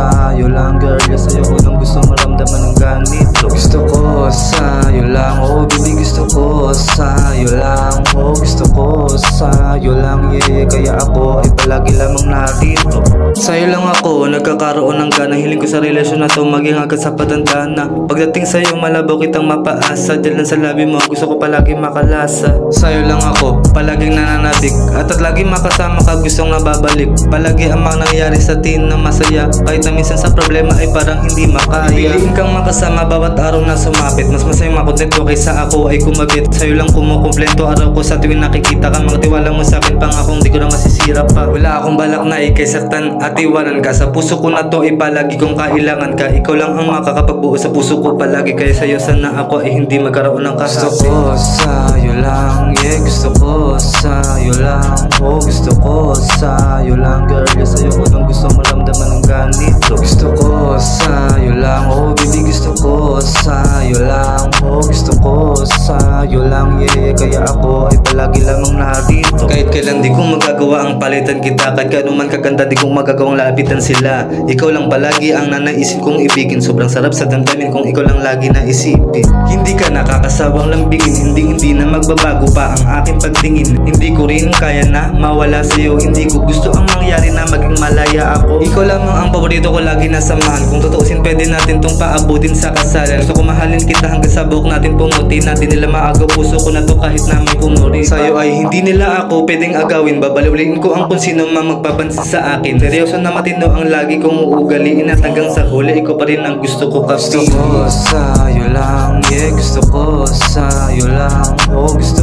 sa'yo lang girl, yes ayoko nang gusto maramdaman ng ganito. Gusto ko sa'yo lang, oh baby gusto ko sa'yo lang, oh gusto ko sa'yo lang, yeah, kaya ako ay palagi lamang narito. Sa'yo lang ako nagkakaroon ng gana, hiling ko sa relasyon na to maging hanggang sa patanda. Pagdating sa'yo malabaw kitang mapaasa, dyan lang sa labi mo gusto ko palagi makalasa. Sa'yo lang ako palaging nananabik, at lagi makasama ka gustong nababalik. Palagi ang mga nangyari sa atin na masaya, kahit na minsan sa problema ay parang hindi makaya. Piliin kang makasama bawat araw na sumapit, mas masayang makontento kaysa ako ay kumabit. Sa'yo lang kumukumplento araw ko sa tuwing nakikita ka, mga tiwala mo sa'kin pangakong di ko na masisira pa. Wala akong balak na ikaysaktan at iwanan ka, sa puso ko na to ay palagi kong kailangan ka. Ikaw lang ang makakapagbuo sa puso ko palagi, kaya sa'yo sana ako ay hindi magkaroon ng kahabi. Gusto ko sa'yo lang, yeah gusto ko sa'yo lang, oh gusto ko sa'yo lang girl, yes ayoko nang gusto maramdaman ng ganito. Gusto ko sa'yo lang, oh baby gusto ko sa'yo lang, oh gusto ko sa'yo lang, yeah, kaya ako ay palagi lamang narito. Kahit kailan di ko magagawa ang palitan kita, kahit kano man kaganda di ko magagawang lapitan sila. Ikaw lang palagi ang nanaisin kong ibigin, sobrang sarap sa damdamin kung ikaw lang lagi naisipin. Hindi ka nakakasawang lambingin, hindi na magbabago pa ang aking pagtingin. Hindi ko rin kaya na mawala sa'yo, hindi ko gusto ang mangyari na maging malaya ako. Ikaw lamang ang paborito ko lagi nasamahan, kung tutuusin pwede natin tong paabutin sa kasalan. Gusto ko mahalin kita hanggang sa buhok natin pumuti, natin nila maagaw puso ko na to kahit na may pumuri. Sa'yo ay hindi nila ako pwedeng agawin, babaliwlain ko ang kung sino mang magpapansin sa akin. Seryoso na matino ang lagi kong uugaliin, at hanggang sa huli ikaw pa rin ang gusto ko kapili. Gusto ko sa'yo lang, yeah gusto ko sa'yo lang, oh gusto